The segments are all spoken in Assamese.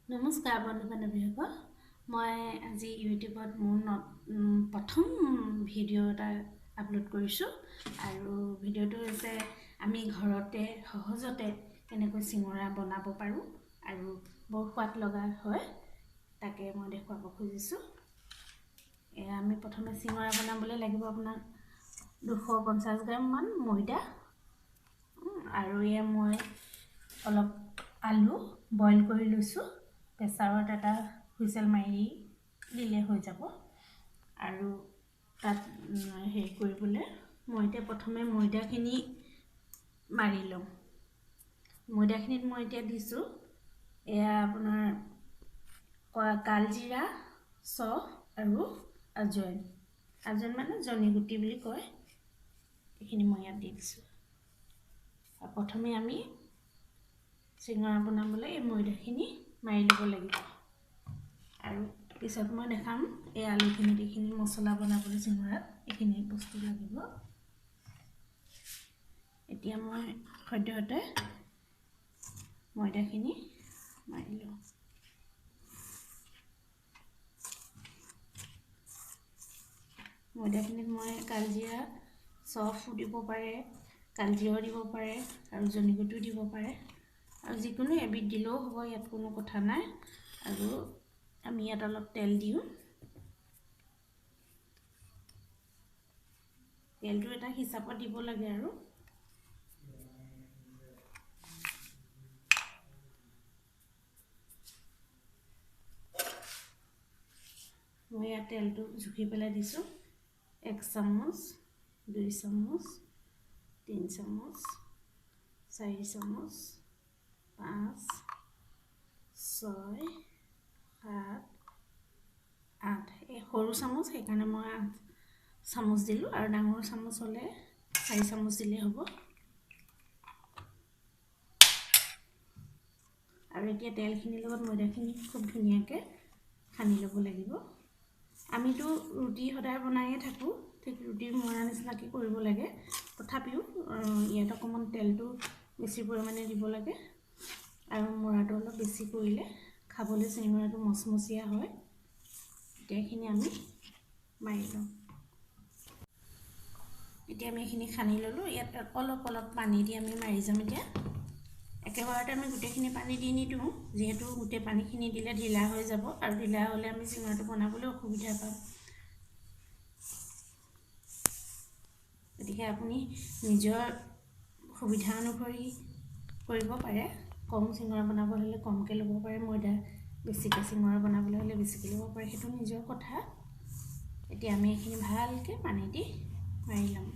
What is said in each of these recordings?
নমস্কাৰ বন্ধু বান্ধৱীসকল মই আজি ইউটিউবত মোৰ প্ৰথম ভিডিঅ' এটা আপলোড কৰিছোঁ আৰু ভিডিঅ'টো হৈছে আমি ঘৰতে সহজতে কেনেকৈ চিঙৰা বনাব পাৰোঁ আৰু বৰ সোৱাদ লগা হয় তাকে মই দেখুৱাব খুজিছোঁ। আমি প্ৰথমে চিঙৰা বনাবলৈ লাগিব আপোনাক 250 গ্ৰাম মান ময়দা আৰু মই অলপ আলু বইল কৰি লৈছোঁ। প্ৰেছাৰত এটা হুইচেল মাৰি দিলে হৈ যাব আৰু তাত হেৰি কৰিবলৈ মই এতিয়া প্ৰথমে ময়দাখিনি মাৰি লওঁ। ময়দাখিনিত মই এতিয়া দিছোঁ এয়া আপোনাৰ কালজিৰা চফ আৰু আজৱাইন মানে জনি গুটি বুলি কয়, এইখিনি মই ইয়াত দি দিছোঁ। আৰু প্ৰথমে আমি চিঙৰা বনাবলৈ এই ময়দাখিনি মাৰি ল'ব লাগিব আৰু পিছত মই দেখাম এই আলুখিনিত এইখিনি মছলা বনাবলৈ চিঙৰাত এইখিনি বস্তু লাগিব। এতিয়া মই সদ্যহতে ময়দাখিনি মাৰি লওঁ। ময়দাখিনিত মই কালজিৰা চফো দিব পাৰে, কালজিৰাও দিব পাৰে আৰু জনিগুটিও দিব পাৰে আৰু যিকোনো এবিধ দিলেও হ'ব, ইয়াত কোনো কথা নাই। আৰু আমি ইয়াত অলপ তেল দিওঁ। তেলটো এটা হিচাপত দিব লাগে আৰু মই ইয়াত তেলটো জুখি পেলাই দিছোঁ। 1 চামুচ, 2 চামুচ, 3 চামুচ, 4 চামুচ, 5, 6, 7, 8 এই সৰু চামুচ সেইকাৰণে মই 8 চামুচ দিলোঁ আৰু ডাঙৰ চামুচ হ'লে 4 চামুচ দিলেই হ'ব। আৰু এতিয়া তেলখিনিৰ লগত ময়দাখিনি খুব ধুনীয়াকৈ সানি ল'ব লাগিব। আমিতো ৰুটি সদায় বনায়ে থাকোঁ, ঠিক ৰুটি মৰা নিচিনাকৈ কৰিব লাগে। তথাপিও ইয়াত অকণমান তেলটো বেছি পৰিমাণে দিব লাগে আৰু মৰাটো অলপ বেছি কৰিলে খাবলৈ চিঙৰাটো মচমচীয়া হয়। এতিয়া এইখিনি আমি মাৰি লওঁ। এতিয়া আমি এইখিনি সানি ল'লোঁ। ইয়াত অলপ অলপ পানী দি আমি মাৰি যাম। এতিয়া একেবাৰতে আমি গোটেইখিনি পানী দি নিদিওঁ, যিহেতু গোটেই পানীখিনি দিলে ঢিলা হৈ যাব আৰু ঢিলা হ'লে আমি চিঙৰাটো বনাবলৈ অসুবিধা পাম। গতিকে আপুনি নিজৰ সুবিধা অনুসৰি কৰিব পাৰে। কম চিঙৰা বনাব হ'লে কমকৈ ল'ব পাৰে, ময়দা বেছিকৈ চিঙৰা বনাবলৈ হ'লে বেছিকৈ ল'ব পাৰে, সেইটো নিজৰ কথা। এতিয়া আমি এইখিনি ভালকৈ পানী দি মাৰি ল'ম।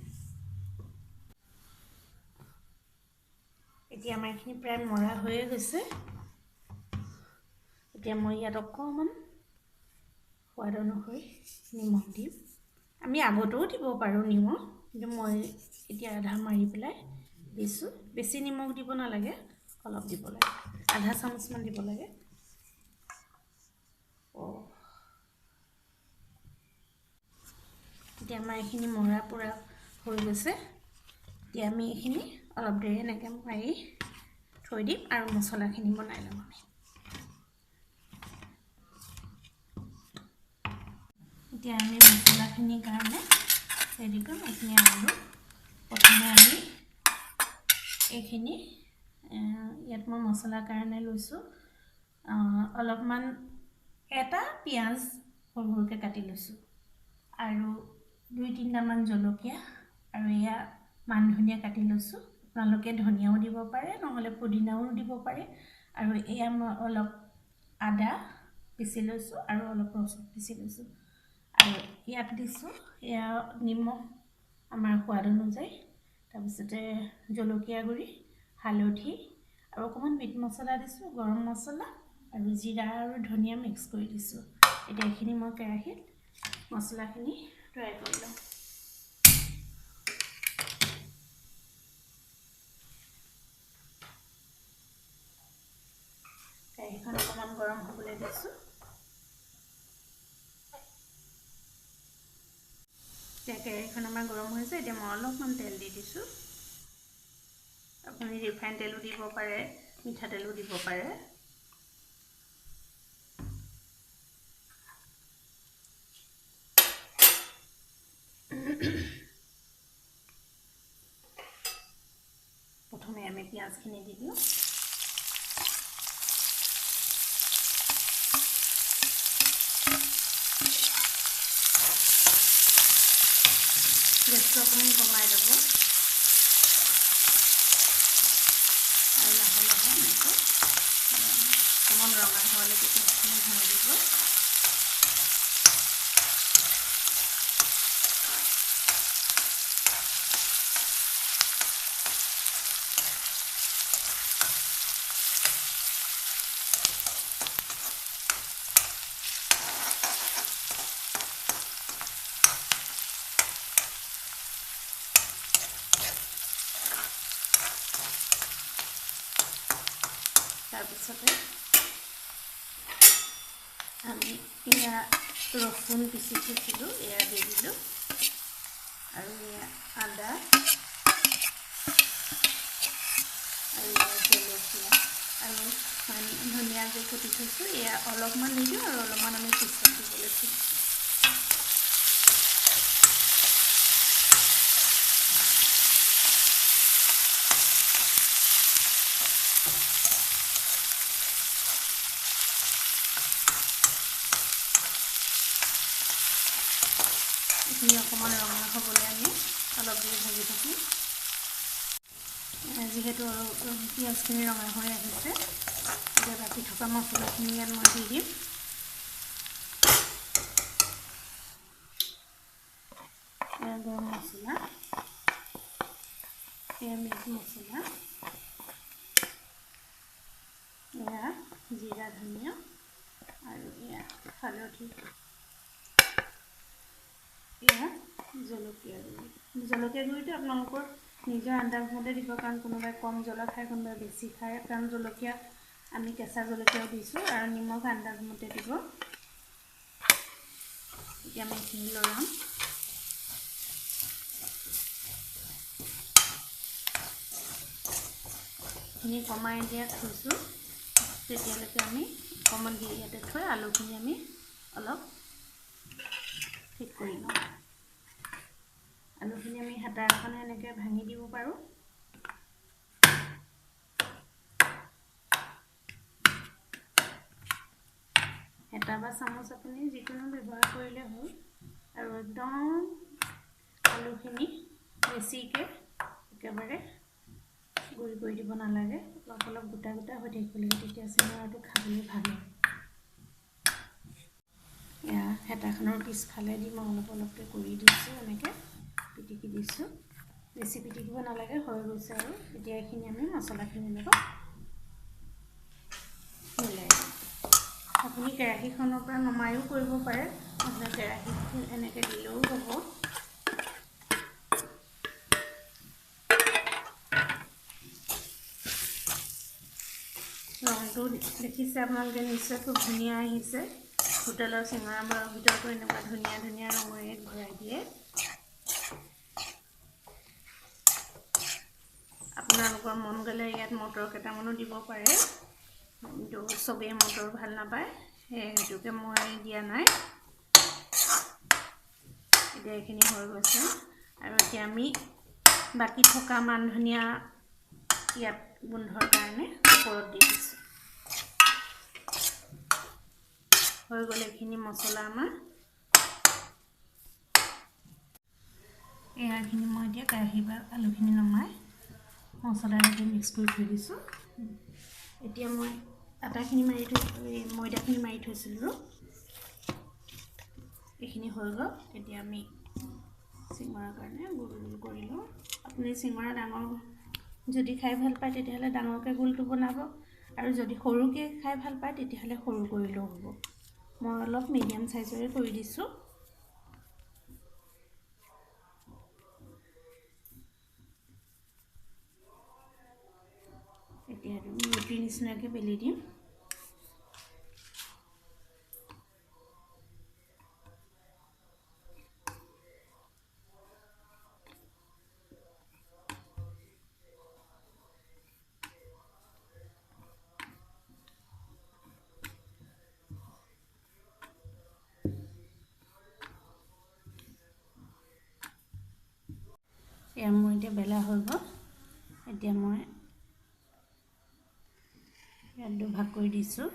এতিয়া আমাৰ এইখিনি প্ৰায় মৰা হৈয়ে গৈছে। এতিয়া মই ইয়াত অকণমান সোৱাদ অনুসৰি নিমখ দিম। আমি আগতেও দিব পাৰোঁ নিমখ, কিন্তু মই এতিয়া আধা মাৰি পেলাই দিছোঁ। বেছি নিমখ দিব নালাগে, অলপ দিব লাগে, আধা চামুচমান দিব লাগে। এতিয়া আমাৰ এইখিনি মৰা পূৰা হৈ গৈছে। এতিয়া আমি এইখিনি অলপ দেৰি এনেকৈ মাৰি থৈ দিম আৰু মছলাখিনি বনাই ল'ম। আমি এতিয়া আমি মছলাখিনিৰ কাৰণে ৰেডি কৰিম। এইখিনি আলু প্ৰথমে আমি এইখিনি ইয়াত মই মছলাৰ কাৰণে লৈছোঁ অলপমান এটা পিঁয়াজ সৰু সৰুকৈ কাটি লৈছোঁ আৰু 2-3টামান জলকীয়া আৰু এয়া মান ধনিয়া কাটি লৈছোঁ। আপোনালোকে ধনিয়াও দিব পাৰে, নহ'লে পুদিনাও দিব পাৰে। আৰু এয়া মই অলপ আদা পিচি লৈছোঁ আৰু অলপ ৰচুন পিচি লৈছোঁ আৰু ইয়াত দিছোঁ এয়া নিমখ আমাৰ সোৱাদ অনুযায়ী, তাৰপিছতে জলকীয়া গুড়ি, হালধি আৰু অকণমান মিট মছলা দিছোঁ, গৰম মছলা আৰু জিৰা আৰু ধনিয়া মিক্স কৰি দিছোঁ। এতিয়া এইখিনি মই কেৰাহীত মছলাখিনি তৈয়াৰ কৰি লওঁ। কেৰাহীখন অকণমান গৰম হ'বলৈ দিছোঁ। এতিয়া কেৰাহীখন আমাৰ গৰম হৈছে। এতিয়া মই অলপমান তেল দি দিছোঁ। আপুনি ৰিফাইন তেলো দিব পাৰে, মিঠাতেলো দিব পাৰে। মাছখিনি দি দিওঁ। গেছটো অকণমান কমাই ল'ব আৰু লাহে লাহে এনেকৈ অকণমান ৰঙা হোৱালৈকে পিঁয়াজখিনি ভাজিব। তাৰপিছতে আমি এয়া ৰচুন পিচি থৈছিলোঁ এয়া দি দিলোঁ আৰু এয়া আদা আৰু জলকীয়া আৰু ধনিয়া যে কুটি থৈছোঁ এয়া অলপমান দি দিওঁ আৰু অলপমান আমি পিচি দিব লৈছোঁ। এইখিনি অকণমান ৰঙা হ'বলৈ আমি অলপ দেৰি ভাজি থাকি। যিহেতু পিঁয়াজখিনি ৰঙা হৈ আহিছে, এতিয়া বাকি থকা মছলাখিনি ইয়াত মই দি দিম। গৰম মছলা, এয়া মিট মছলা, এয়া জিৰা ধনিয়া আৰু এয়া হালধি, এয়া জলকীয়া গুড়ি। জলকীয়া গুড়িটো আপোনালোকৰ নিজৰ আন্দাজমতে দিব, কাৰণ কোনোবাই কম জ্বলা খায়, কোনোবাই বেছি খায়, কাৰণ জলকীয়া আমি কেঁচা জলকীয়াও দিছোঁ আৰু নিমখ আন্দাজমতে দিব। এতিয়া আমি এইখিনি লৰাম। এইখিনি কমাই দিয়া থৈছোঁ, তেতিয়ালৈকে আমি অকণমান দি ইয়াতে থৈ আলুখিনি আমি অলপ ঠিক কৰি লওঁ। আলুখিনি আমি হেতা এখনে এনেকৈ ভাঙি দিব পাৰোঁ। হেতা বা চামুচ আপুনি যিকোনো ব্যৱহাৰ কৰিলে হ'ল। আৰু একদম আলুখিনি বেছিকৈ একেবাৰে গুড়ি কৰি দিব নালাগে, অলপ অলপ গোটা গোটা হৈ থাকিব লাগে, তেতিয়া চিঙৰাটো খাবলৈ ভাল হয়। এয়া হেতাখনৰ পিছফালে দি মই অলপ অলপকৈ কৰি দিছোঁ, এনেকৈ পিটিকি দিছোঁ। বেছি পিটিকিব নালাগে, হৈ গৈছে আৰু। এতিয়া এইখিনি আমি মছলাখিনিৰ লগত মিলাই দিম। আপুনি কেৰাহীখনৰ পৰা নমায়ো কৰিব পাৰে, নহ'লে কেৰাহীত এনেকৈ দিলেও হ'ব। ৰংটো দেখিছে আপোনালোকে নিশ্চয় খুব ধুনীয়া আহিছে। হোটেলৰ চিঙৰাবোৰৰ ভিতৰতো এনেকুৱা ধুনীয়া ধুনীয়া ৰঙেৰে ভৰাই দিয়ে। আপোনালোকৰ মন গ'লে ইয়াত মটৰ কেইটামানো দিব পাৰে, কিন্তু চবেই মটৰ ভাল নাপায়, সেইটোকে মই দিয়া নাই। এতিয়া এইখিনি হৈ গৈছে আৰু এতিয়া আমি বাকী থকা মান ধনিয়া ইয়াত গোন্ধৰ কাৰণে ওপৰত দি দিছোঁ। হৈ গ'ল এইখিনি মছলা আমাৰ। এইখিনি মই এতিয়া কেৰাহীৰ পৰা আলুখিনি নমাই মছলাৰ সৈতে মিক্স কৰি থৈ দিছোঁ। এতিয়া মই ময়দাখিনি মাৰি থৈছিলোঁ, এইখিনি হৈ গ'ল। এতিয়া আমি চিঙৰাৰ কাৰণে গোল গোল কৰি লওঁ। আপুনি চিঙৰা ডাঙৰ যদি খাই ভাল পায় তেতিয়াহ'লে ডাঙৰকৈ গোলটো বনাব, আৰু যদি সৰুকৈ খাই ভাল পায় তেতিয়াহ'লে সৰু কৰিলেও হ'ব। মই অলপ মিডিয়াম চাইজৰে কৰি দিছোঁ। এতিয়া ৰুটিৰ নিচিনাকৈ বেলি দিম। এয়া মোৰ এতিয়া বেলা হৈ গ'ল। এতিয়া মই ইয়াত দুভাগ কৰি দিছোঁ।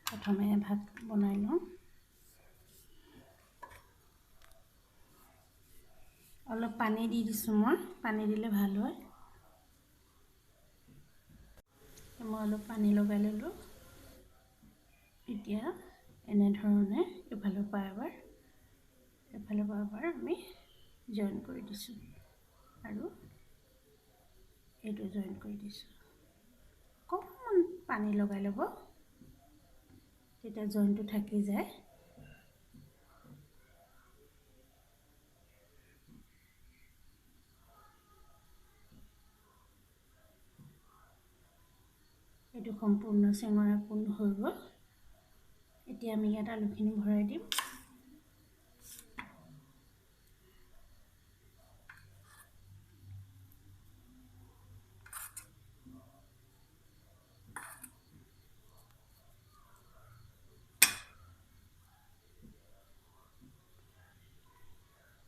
প্ৰথমে ভাত বনাই লওঁ। অলপ পানী দি দিছোঁ, মই পানী দিলে ভাল হয়। মই অলপ পানী লগাই ল'লোঁ। এতিয়া এনেধৰণে এফালৰ পৰা এবাৰ আমি জইন কৰি দিছোঁ আৰু এইটো জইন কৰি দিছোঁ। অকণমান পানী লগাই ল'ব, তেতিয়া জইনটো থাকি যায়। এইটো সম্পূৰ্ণ চেঙৰা পূৰ্ণ হৈ গ'ল। এতিয়া আমি ইয়াত আলুখিনি ভৰাই দিম।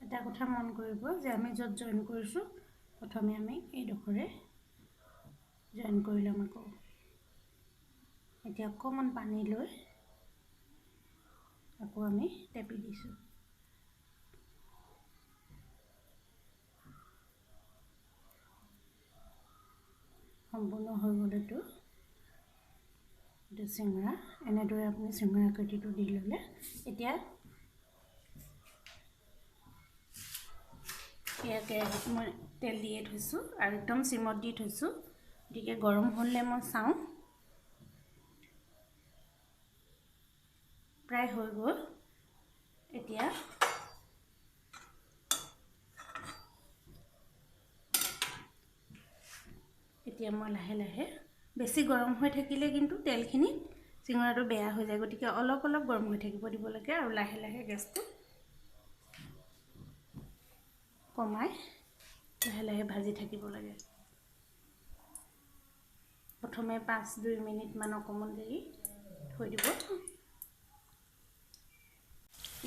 এটা কথা মন কৰিব যে আমি য'ত জইন কৰিছোঁ প্ৰথমে আমি এইডোখৰে জইন কৰি ল'ম। এতিয়া অকণমান পানী লৈ আকৌ আমি টেপি দিছোঁ। সম্পূৰ্ণ হৈ গ'ল এইটো চিঙৰা। এনেদৰে আপুনি চিঙৰা আকৃতিটো দি ল'লে। এতিয়া ইয়াত কেৰাহীত মই তেল দিয়ে থৈছোঁ আৰু একদম চিমত দি থৈছোঁ। গতিকে গৰম হ'লে মই চাওঁ। প্ৰায় হৈ গ'ল। এতিয়া মই লাহে লাহে, বেছি গৰম হৈ থাকিলে কিন্তু তেলখিনি চিঙৰাটো বেয়া হৈ যায়। গতিকে অলপ অলপ গৰম হৈ থাকিব দিব লাগে আৰু লাহে লাহে গেছটো কমাই লাহে লাহে ভাজি থাকিব লাগে। প্ৰথমে 5-2 মিনিটমান অকণমান দেৰি থৈ দিব।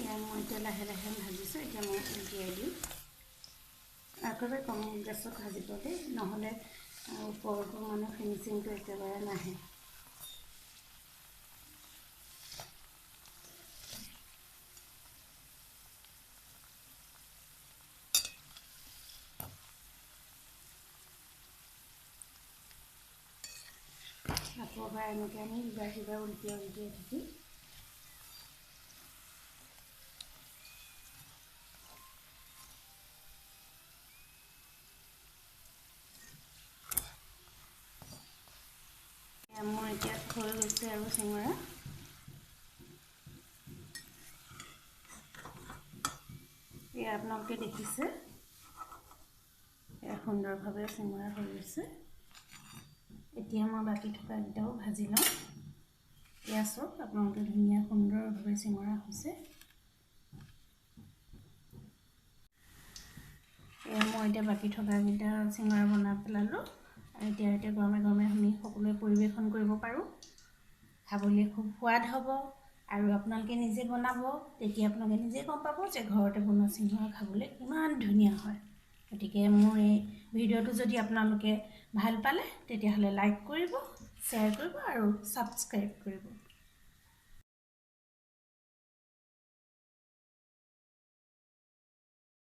এয়া মই এতিয়া লাহে লাহে ভাজিছোঁ। এতিয়া মই উলিয়াই দিম। একেবাৰে কম গেছত ভাজিব দেই, নহ'লে ওপৰটো মানে ফিনিচিংটো একেবাৰে নাহে। আকৌ এবাৰ এনেকৈ আমি ইবাৰ সিবাৰ উলটিয়াই থাকি মোৰ এতিয়া হৈ গৈছে আৰু চিঙৰা। এয়া আপোনালোকে দেখিছে, এয়া সুন্দৰভাৱে চিঙৰা হৈ গৈছে। এতিয়া মই বাকী থকাকেইটাও ভাজি লওঁ। এয়া চাওক, আপোনালোকে ধুনীয়া সুন্দৰভাৱে চিঙৰা হৈছে। এয়া মই এতিয়া বাকী থকাকেইটা চিঙৰা বনাই পেলালোঁ। আৰু এতিয়া গৰমে গৰমে আমি সকলোৱে পৰিৱেশন কৰিব পাৰোঁ। খাবলৈ খুব সোৱাদ হ'ব আৰু আপোনালোকে নিজে বনাব, তেতিয়া আপোনালোকে নিজে গম পাব যে ঘৰতে বনোৱা চিঙৰা খাবলৈ কিমান ধুনীয়া হয়। গতিকে মোৰ এই ভিডিঅ'টো যদি আপোনালোকে ভাল পালে তেতিয়াহ'লে লাইক কৰিব, শ্বেয়াৰ কৰিব আৰু ছাবস্ক্ৰাইব কৰিব।